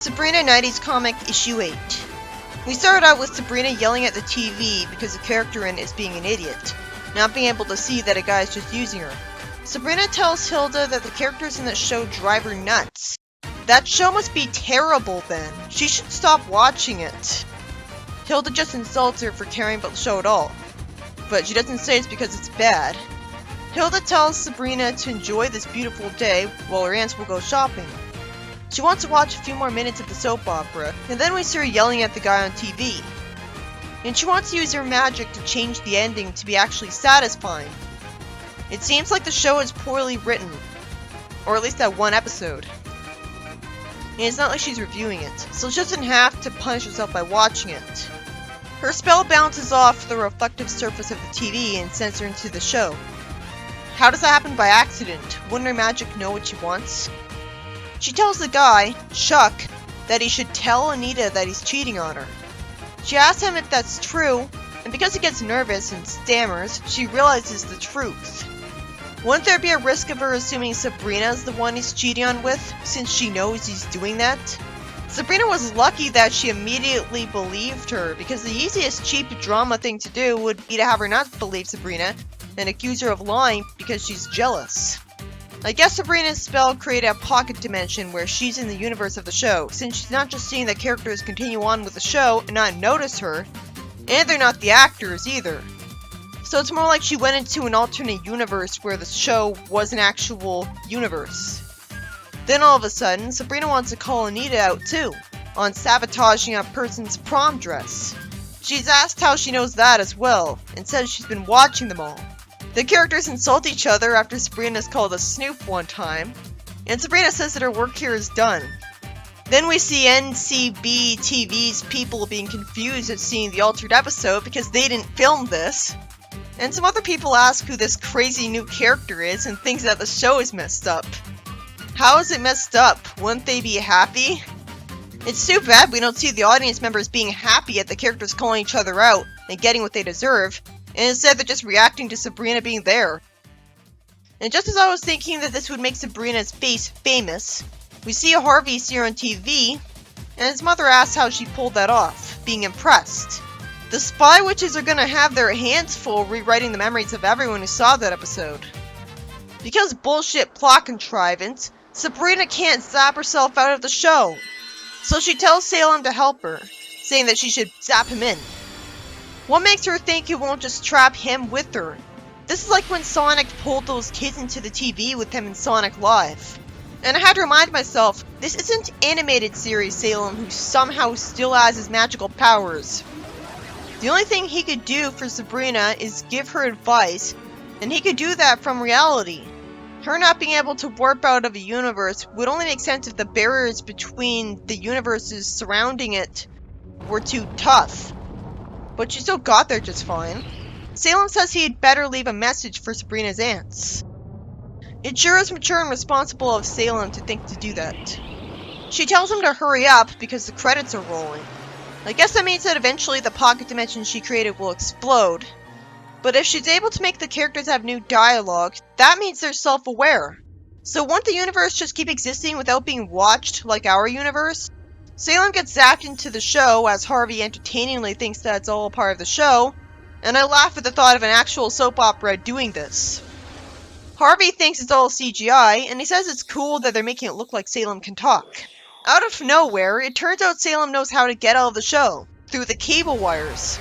Sabrina 90s comic issue 8. We started out with Sabrina yelling at the TV because the character in it is being an idiot, not being able to see that a guy is just using her. Sabrina tells Hilda that the characters in that show drive her nuts. That show must be terrible then. She should stop watching it. Hilda just insults her for caring about the show at all, but she doesn't say it's because it's bad. Hilda tells Sabrina to enjoy this beautiful day while her aunts will go shopping. She wants to watch a few more minutes of the soap opera, and then we see her yelling at the guy on TV. And she wants to use her magic to change the ending to be actually satisfying. It seems like the show is poorly written, or at least that one episode. And it's not like she's reviewing it, so she doesn't have to punish herself by watching it. Her spell bounces off the reflective surface of the TV and sends her into the show. How does that happen by accident? Wouldn't her magic know what she wants? She tells the guy, Chuck, that he should tell Anita that he's cheating on her. She asks him if that's true, and because he gets nervous and stammers, she realizes the truth. Wouldn't there be a risk of her assuming Sabrina's the one he's cheating on with, since she knows he's doing that? Sabrina was lucky that she immediately believed her, because the easiest cheap drama thing to do would be to have her not believe Sabrina and accuse her of lying because she's jealous. I guess Sabrina's spell created a pocket dimension where she's in the universe of the show, since she's not just seeing the characters continue on with the show and not notice her, and they're not the actors either. So it's more like she went into an alternate universe where the show was an actual universe. Then all of a sudden, Sabrina wants to call Anita out too, on sabotaging a person's prom dress. She's asked how she knows that as well, and says she's been watching them all. The characters insult each other after Sabrina's called a snoop one time, and Sabrina says that her work here is done. Then we see NCB TV's people being confused at seeing the altered episode because they didn't film this, and some other people ask who this crazy new character is and thinks that the show is messed up. How is it messed up? Wouldn't they be happy? It's too bad we don't see the audience members being happy at the characters calling each other out and getting what they deserve, and instead they're just reacting to Sabrina being there. And just as I was thinking that this would make Sabrina's face famous, we see Harvey see her on TV, and his mother asks how she pulled that off, being impressed. The spy witches are gonna have their hands full rewriting the memories of everyone who saw that episode. Because bullshit plot contrivance, Sabrina can't zap herself out of the show. So she tells Salem to help her, saying that she should zap him in. What makes her think he won't just trap him with her? This is like when Sonic pulled those kids into the TV with him in Sonic Live. And I had to remind myself, this isn't animated series Salem who somehow still has his magical powers. The only thing he could do for Sabrina is give her advice, and he could do that from reality. Her not being able to warp out of a universe would only make sense if the barriers between the universes surrounding it were too tough. But she still got there just fine. Salem says he'd better leave a message for Sabrina's aunts. It sure is mature and responsible of Salem to think to do that. She tells him to hurry up because the credits are rolling. I guess that means that eventually the pocket dimension she created will explode. But if she's able to make the characters have new dialogue, that means they're self-aware. So won't the universe just keep existing without being watched like our universe? Salem gets zapped into the show as Harvey entertainingly thinks that it's all a part of the show, and I laugh at the thought of an actual soap opera doing this. Harvey thinks it's all CGI, and he says it's cool that they're making it look like Salem can talk. Out of nowhere, it turns out Salem knows how to get out of the show, through the cable wires.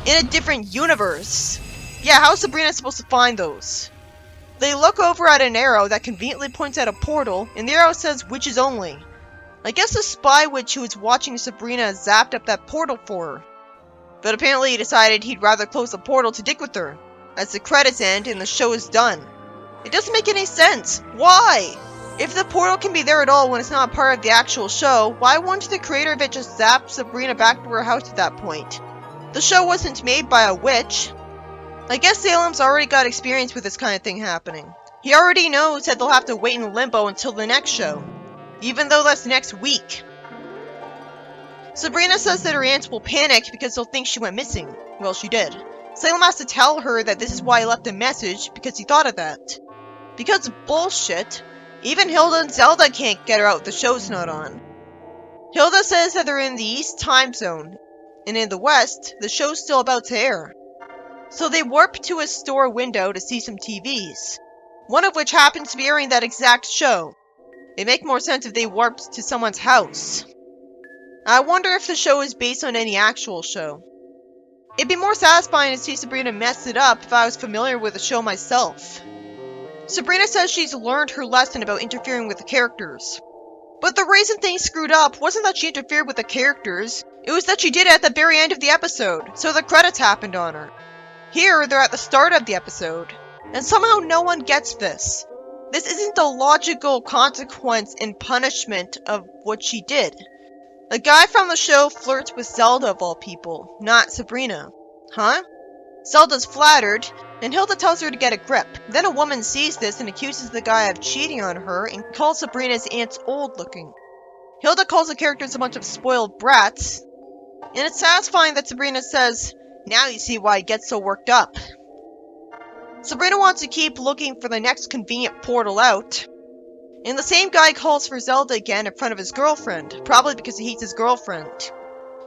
In a different universe. Yeah, how's Sabrina supposed to find those? They look over at an arrow that conveniently points at a portal, and the arrow says witches only. I guess the spy witch who was watching Sabrina zapped up that portal for her. But apparently he decided he'd rather close the portal to dig with her, as the credits end and the show is done. It doesn't make any sense. Why? If the portal can be there at all when it's not part of the actual show, why wouldn't the creator of it just zap Sabrina back to her house at that point? The show wasn't made by a witch. I guess Salem's already got experience with this kind of thing happening. He already knows that they'll have to wait in limbo until the next show, even though that's next week. Sabrina says that her aunts will panic because they'll think she went missing. Well, she did. Salem has to tell her that this is why he left a message, because he thought of that. Because bullshit, Even Hilda and Zelda can't get her out, the show's not on. Hilda says that they're in the East time zone, and in the West, the show's still about to air. So they warp to a store window to see some TVs, one of which happens to be airing that exact show. It'd make more sense if they warped to someone's house. I wonder if the show is based on any actual show. It'd be more satisfying to see Sabrina mess it up if I was familiar with the show myself. Sabrina says she's learned her lesson about interfering with the characters. But the reason things screwed up wasn't that she interfered with the characters, it was that she did it at the very end of the episode, so the credits happened on her. Here, they're at the start of the episode, and somehow no one gets this. This isn't the logical consequence and punishment of what she did. A guy from the show flirts with Zelda of all people, not Sabrina. Huh? Zelda's flattered, and Hilda tells her to get a grip. Then a woman sees this and accuses the guy of cheating on her and calls Sabrina's aunts old looking. Hilda calls the characters a bunch of spoiled brats, and it's satisfying that Sabrina says, "Now you see why I get so worked up." Sabrina wants to keep looking for the next convenient portal out, and the same guy calls for Zelda again in front of his girlfriend, probably because he hates his girlfriend.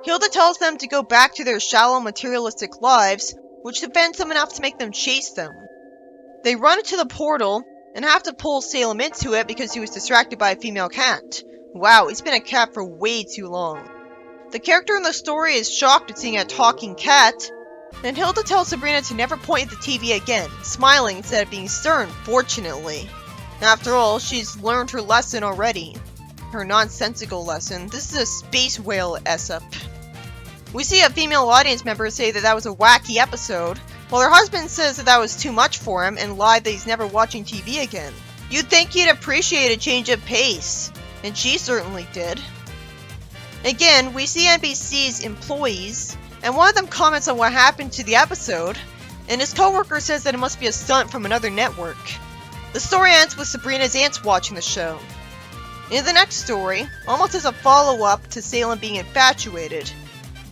Hilda tells them to go back to their shallow materialistic lives, which offends them enough to make them chase them. They run into the portal, and have to pull Salem into it because he was distracted by a female cat. Wow, he's been a cat for way too long. The character in the story is shocked at seeing a talking cat, and Hilda tells Sabrina to never point at the TV again, smiling instead of being stern, fortunately. After all, she's learned her lesson already. Her nonsensical lesson. This is a space whale S-up. We see a female audience member say that that was a wacky episode, while her husband says that that was too much for him and lied that he's never watching TV again. You'd think he'd appreciate a change of pace, and she certainly did. Again, we see NBC's employees, and one of them comments on what happened to the episode, and his coworker says that it must be a stunt from another network. The story ends with Sabrina's aunts watching the show. In the next story, almost as a follow-up to Salem being infatuated,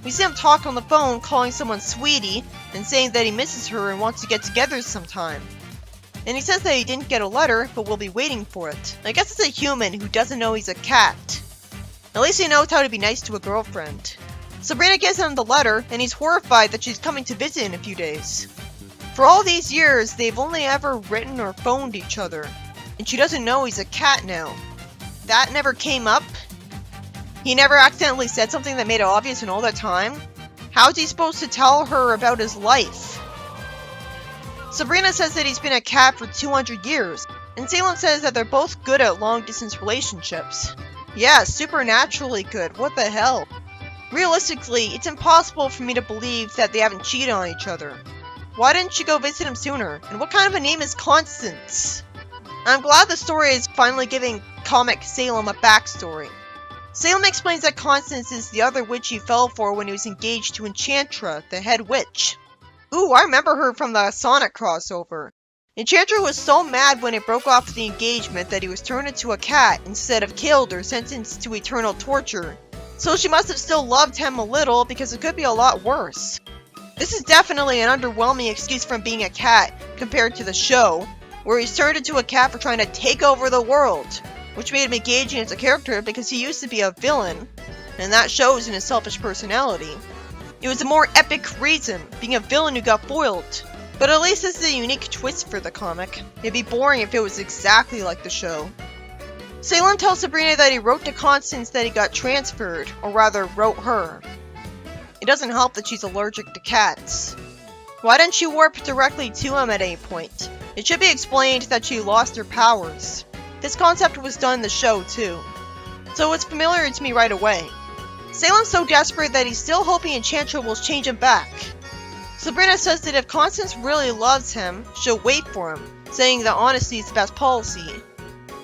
we see him talk on the phone calling someone sweetie and saying that he misses her and wants to get together sometime. And he says that he didn't get a letter, but will be waiting for it. I guess it's a human who doesn't know he's a cat. At least he knows how to be nice to a girlfriend. Sabrina gives him the letter, and he's horrified that she's coming to visit in a few days. For all these years, they've only ever written or phoned each other, and she doesn't know he's a cat now. That never came up? He never accidentally said something that made it obvious in all that time? How's he supposed to tell her about his life? Sabrina says that he's been a cat for 200 years, and Salem says that they're both good at long-distance relationships. Yeah, supernaturally good, what the hell? Realistically, it's impossible for me to believe that they haven't cheated on each other. Why didn't she go visit him sooner? And what kind of a name is Constance? I'm glad the story is finally giving comic Salem a backstory. Salem explains that Constance is the other witch he fell for when he was engaged to Enchantra, the head witch. Ooh, I remember her from the Sonic crossover. Enchantra was so mad when it broke off the engagement that he was turned into a cat instead of killed or sentenced to eternal torture. So she must have still loved him a little because it could be a lot worse. This is definitely an underwhelming excuse for him being a cat compared to the show, where he's turned into a cat for trying to take over the world, which made him engaging as a character because he used to be a villain, and that shows in his selfish personality. It was a more epic reason, being a villain who got foiled. But at least this is a unique twist for the comic. It'd be boring if it was exactly like the show. Salem tells Sabrina that he wrote to Constance that he got transferred, or rather wrote her. It doesn't help that she's allergic to cats. Why didn't she warp directly to him at any point? It should be explained that she lost her powers. This concept was done in the show too, so it's familiar to me right away. Salem's so desperate that he's still hoping Enchantra will change him back. Sabrina says that if Constance really loves him, she'll wait for him, saying that honesty is the best policy.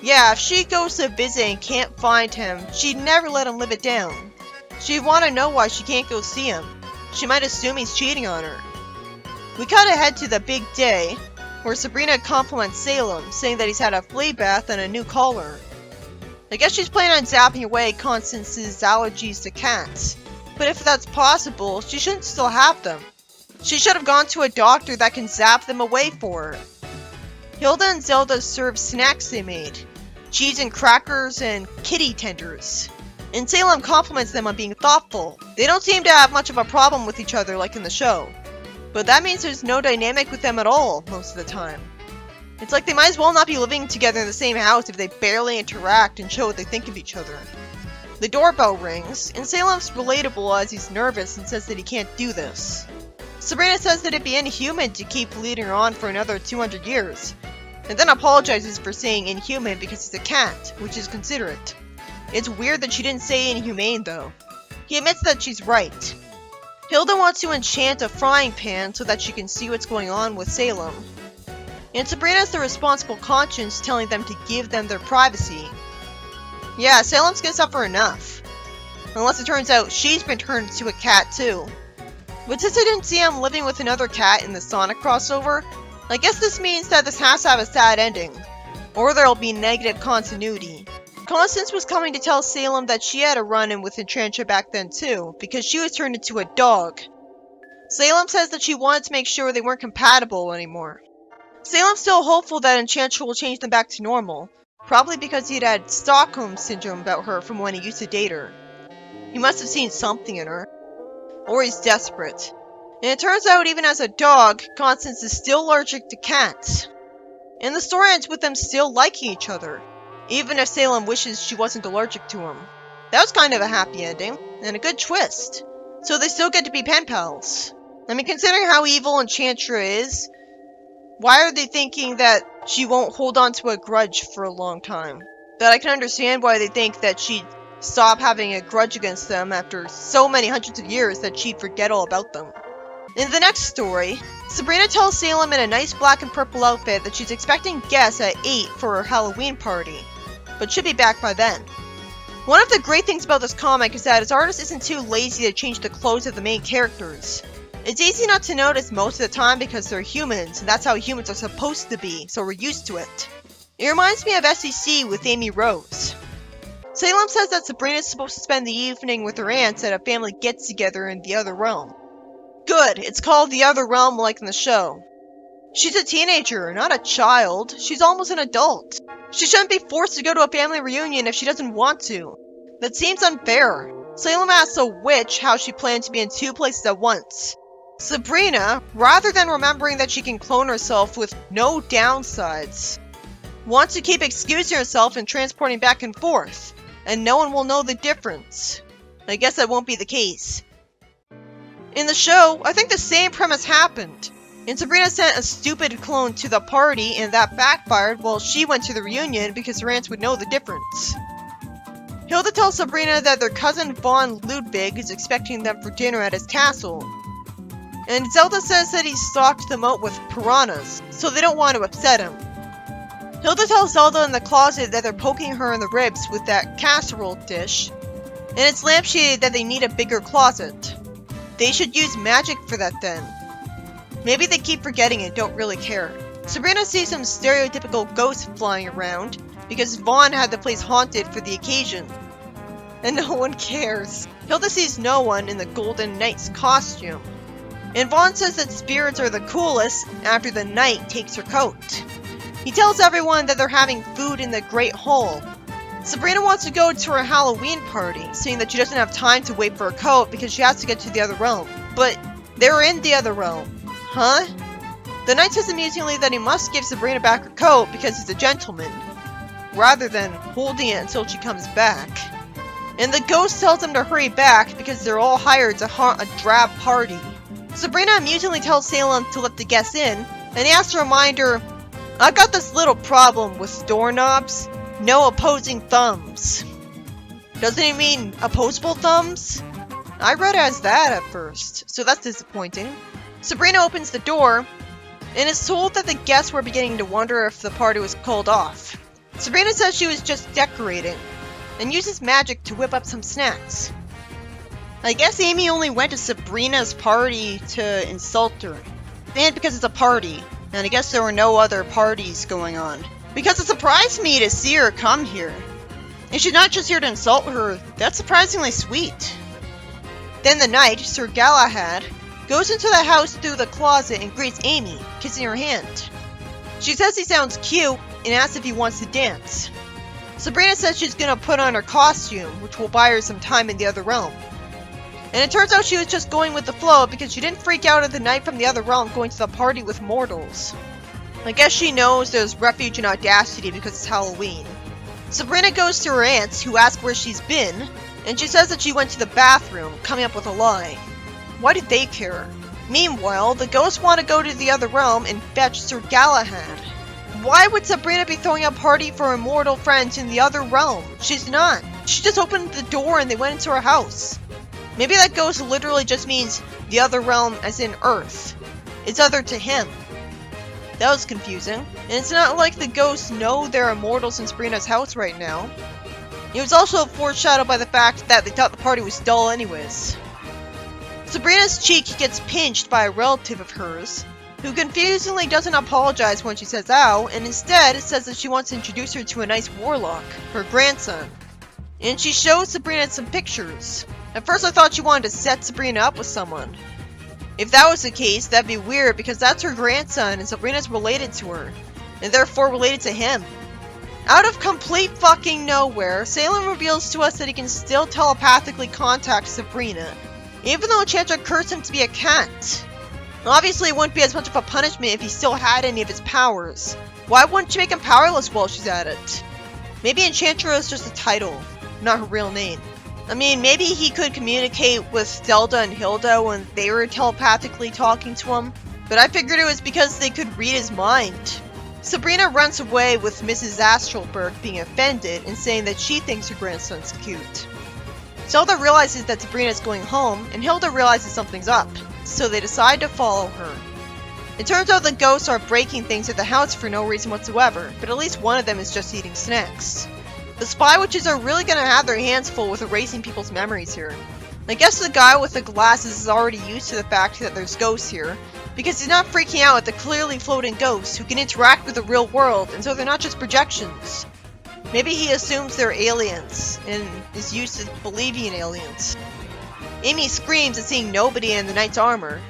Yeah, if she goes to visit and can't find him, she'd never let him live it down. She'd want to know why she can't go see him. She might assume he's cheating on her. We cut ahead to the big day, where Sabrina compliments Salem, saying that he's had a flea bath and a new collar. I guess she's planning on zapping away Constance's allergies to cats. But if that's possible, she shouldn't still have them. She should have gone to a doctor that can zap them away for her. Hilda and Zelda serve snacks they made. Cheese and crackers and kitty tenders. and Salem compliments them on being thoughtful. They don't seem to have much of a problem with each other like in the show, but that means there's no dynamic with them at all most of the time. It's like they might as well not be living together in the same house if they barely interact and show what they think of each other. The doorbell rings, and Salem's relatable as he's nervous and says that he can't do this. Sabrina says that it'd be inhuman to keep leading her on for another 200 years, and then apologizes for saying inhuman because he's a cat, which is considerate. It's weird that she didn't say inhumane though. He admits that she's right. Hilda wants to enchant a frying pan so that she can see what's going on with Salem. And Sabrina's the responsible conscience telling them to give them their privacy. Yeah, Salem's gonna suffer enough. Unless it turns out she's been turned into a cat too. But since I didn't see him living with another cat in the Sonic crossover, I guess this means that this has to have a sad ending. Or there'll be negative continuity. Constance was coming to tell Salem that she had a run-in with Enchantra back then too, because she was turned into a dog. Salem says that she wanted to make sure they weren't compatible anymore. Salem's still hopeful that Enchantra will change them back to normal, probably because he'd had Stockholm Syndrome about her from when he used to date her. He must have seen something in her. Or he's desperate. And it turns out even as a dog, Constance is still allergic to cats. And the story ends with them still liking each other, even if Salem wishes she wasn't allergic to him. That was kind of a happy ending, and a good twist. So they still get to be pen pals. I mean, considering how evil Enchantra is, why are they thinking that she won't hold on to a grudge for a long time? That I can understand why they think that she'd stop having a grudge against them after so many hundreds of years that she'd forget all about them. In the next story, Sabrina tells Salem in a nice black and purple outfit that she's expecting guests at 8 for her Halloween party, but should be back by then. One of the great things about this comic is that its artist isn't too lazy to change the clothes of the main characters. It's easy not to notice most of the time because they're humans, and that's how humans are supposed to be, so we're used to it. It reminds me of SEC with Amy Rose. Salem says that Sabrina is supposed to spend the evening with her aunts at a family get-together in the other realm. Good, it's called the other realm like in the show. She's a teenager, not a child. She's almost an adult. She shouldn't be forced to go to a family reunion if she doesn't want to. That seems unfair. Salem asks a witch how she plans to be in 2 places at once. Sabrina, rather than remembering that she can clone herself with no downsides, wants to keep excusing herself and transporting back and forth, and no one will know the difference. I guess that won't be the case. In the show, I think the same premise happened, and Sabrina sent a stupid clone to the party and that backfired while she went to the reunion because her aunts would know the difference. Hilda tells Sabrina that their cousin Von Ludwig is expecting them for dinner at his castle. And Zelda says that he stocked them out with piranhas, so they don't want to upset him. Hilda tells Zelda in the closet that they're poking her in the ribs with that casserole dish, and it's lampshaded that they need a bigger closet. They should use magic for that then. Maybe they keep forgetting and don't really care. Sabrina sees some stereotypical ghosts flying around, because Vaughn had the place haunted for the occasion. And no one cares. Hilda sees no one in the Golden Knight's costume. And Vaughn says that spirits are the coolest after the knight takes her coat. He tells everyone that they're having food in the Great Hall. Sabrina wants to go to her Halloween party, saying that she doesn't have time to wait for a coat because she has to get to the other realm. But they're in the other realm. Huh? The knight says amusingly that he must give Sabrina back her coat because he's a gentleman, rather than holding it until she comes back. And the ghost tells them to hurry back because they're all hired to haunt a drab party. Sabrina amusingly tells Salem to let the guests in, and he asks to remind her, "I've got this little problem with doorknobs. No opposing thumbs." Doesn't he mean opposable thumbs? I read it as that at first, so that's disappointing. Sabrina opens the door, and is told that the guests were beginning to wonder if the party was called off. Sabrina says she was just decorating, and uses magic to whip up some snacks. I guess Amy only went to Sabrina's party to insult her. And because it's a party, and I guess there were no other parties going on. Because it surprised me to see her come here. And she's not just here to insult her, that's surprisingly sweet. Then the knight, Sir Galahad, goes into the house through the closet and greets Amy, kissing her hand. She says he sounds cute and asks if he wants to dance. Sabrina says she's gonna put on her costume, which will buy her some time in the other realm. And it turns out she was just going with the flow because she didn't freak out at the night from the other realm going to the party with mortals. I guess she knows there's refuge and audacity because it's Halloween. Sabrina goes to her aunts, who ask where she's been, and she says that she went to the bathroom, coming up with a lie. Why did they care? Meanwhile, the ghosts want to go to the other realm and fetch Sir Galahad. Why would Sabrina be throwing a party for her mortal friends in the other realm? She's not. She just opened the door and they went into her house. Maybe that ghost literally just means the other realm as in Earth. It's other to him. That was confusing. And it's not like the ghosts know there are mortals in Sabrina's house right now. It was also foreshadowed by the fact that they thought the party was dull anyways. Sabrina's cheek gets pinched by a relative of hers, who confusingly doesn't apologize when she says ow, and instead says that she wants to introduce her to a nice warlock, her grandson. And she shows Sabrina some pictures. At first I thought she wanted to set Sabrina up with someone. If that was the case, that'd be weird because that's her grandson and Sabrina's related to her, and therefore related to him. Out of complete fucking nowhere, Salem reveals to us that he can still telepathically contact Sabrina, even though Enchantra cursed him to be a cat. Obviously, it wouldn't be as much of a punishment if he still had any of his powers. Why wouldn't you make him powerless while she's at it? Maybe Enchantra is just a title, not her real name. I mean, maybe he could communicate with Zelda and Hilda when they were telepathically talking to him, but I figured it was because they could read his mind. Sabrina runs away with Mrs. Astralberg being offended and saying that she thinks her grandson's cute. Zelda realizes that Sabrina is going home, and Hilda realizes something's up, so they decide to follow her. It turns out the ghosts are breaking things at the house for no reason whatsoever, but at least one of them is just eating snacks. The spy witches are really gonna have their hands full with erasing people's memories here. I guess the guy with the glasses is already used to the fact that there's ghosts here, because he's not freaking out at the clearly floating ghosts who can interact with the real world, and so they're not just projections. Maybe he assumes they're aliens, and is used to believing in aliens. Amy screams at seeing nobody in the knight's armor,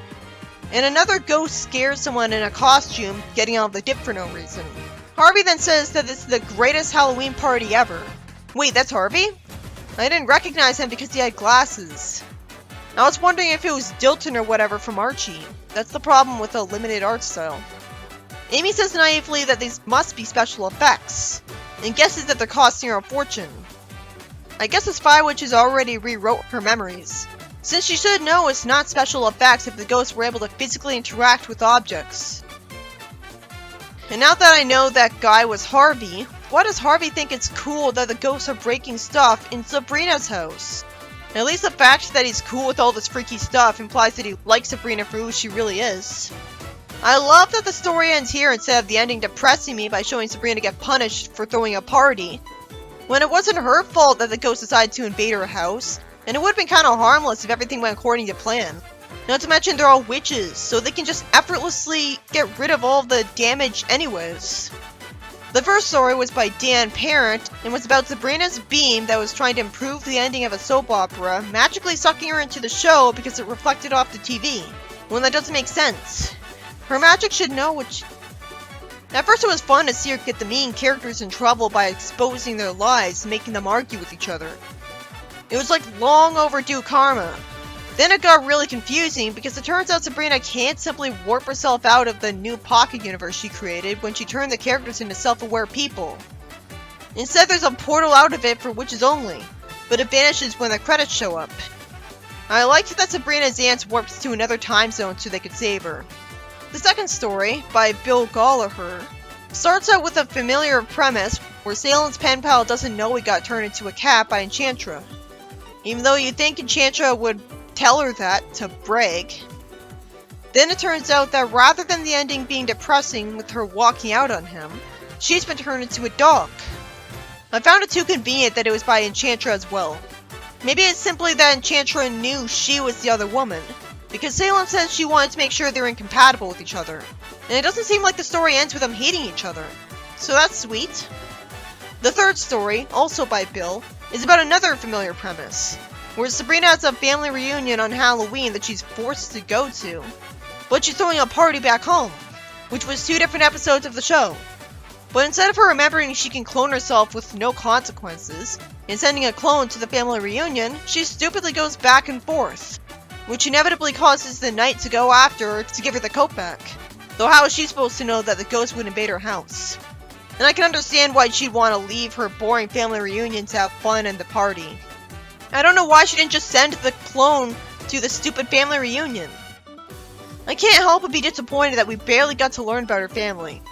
and another ghost scares someone in a costume getting out of the dip for no reason. Harvey then says that this is the greatest Halloween party ever. Wait, that's Harvey? I didn't recognize him because he had glasses. I was wondering if it was Dilton or whatever from Archie. That's the problem with a limited art style. Amy says naively that these must be special effects, and guesses that they're costing her a fortune. I guess the spy witches already rewrote her memories, since she should know it's not special effects if the ghosts were able to physically interact with objects. And now that I know that guy was Harvey, why does Harvey think it's cool that the ghosts are breaking stuff in Sabrina's house? At least the fact that he's cool with all this freaky stuff implies that he likes Sabrina for who she really is. I love that the story ends here instead of the ending depressing me by showing Sabrina get punished for throwing a party, when it wasn't her fault that the ghost decided to invade her house, and it would have been kind of harmless if everything went according to plan. Not to mention they're all witches, so they can just effortlessly get rid of all the damage anyways. The first story was by Dan Parent, and was about Sabrina's beam that was trying to improve the ending of a soap opera, magically sucking her into the show because it reflected off the TV, when that doesn't make sense. Her magic should know which... At first it was fun to see her get the mean characters in trouble by exposing their lies and making them argue with each other. It was like long overdue karma. Then it got really confusing because it turns out Sabrina can't simply warp herself out of the new pocket universe she created when she turned the characters into self-aware people. Instead there's a portal out of it for witches only, but it vanishes when the credits show up. I liked that Sabrina's aunts warped to another time zone so they could save her. The second story, by Bill Gallagher, starts out with a familiar premise where Salem's pen pal doesn't know he got turned into a cat by Enchantra. Even though you'd think Enchantra would tell her that to brag. Then it turns out that rather than the ending being depressing with her walking out on him, she's been turned into a dog. I found it too convenient that it was by Enchantra as well. Maybe it's simply that Enchantra knew she was the other woman, because Salem says she wanted to make sure they're incompatible with each other, and it doesn't seem like the story ends with them hating each other, so that's sweet. The third story, also by Bill, is about another familiar premise, where Sabrina has a family reunion on Halloween that she's forced to go to, but she's throwing a party back home, which was 2 different episodes of the show. But instead of her remembering she can clone herself with no consequences, and sending a clone to the family reunion, she stupidly goes back and forth, which inevitably causes the knight to go after her to give her the coat back. Though how is she supposed to know that the ghost would invade her house? And I can understand why she'd want to leave her boring family reunion to have fun and the party. I don't know why she didn't just send the clone to the stupid family reunion. I can't help but be disappointed that we barely got to learn about her family.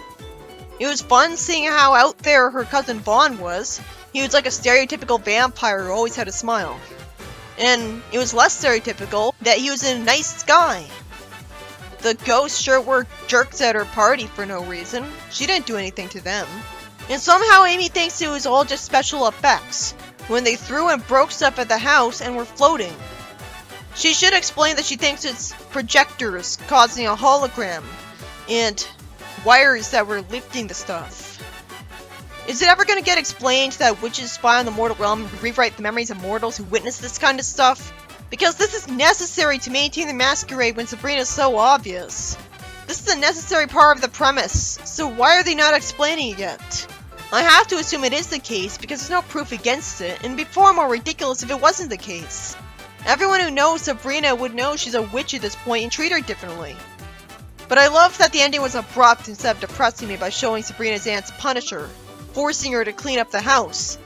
It was fun seeing how out there her cousin Vaughn was. He was like a stereotypical vampire who always had a smile. And it was less stereotypical that he was a nice guy. The ghosts sure were jerks at her party for no reason. She didn't do anything to them. And somehow Amy thinks it was all just special effects, when they threw and broke stuff at the house and were floating. She should explain that she thinks it's projectors causing a hologram, and wires that were lifting the stuff. Is it ever going to get explained that witches spy on the mortal realm and rewrite the memories of mortals who witness this kind of stuff? Because this is necessary to maintain the masquerade when Sabrina is so obvious. This is a necessary part of the premise, so why are they not explaining it yet? I have to assume it is the case because there's no proof against it, and it'd be far more ridiculous if it wasn't the case. Everyone who knows Sabrina would know she's a witch at this point and treat her differently. But I love that the ending was abrupt instead of depressing me by showing Sabrina's aunt's punish her, forcing her to clean up the house,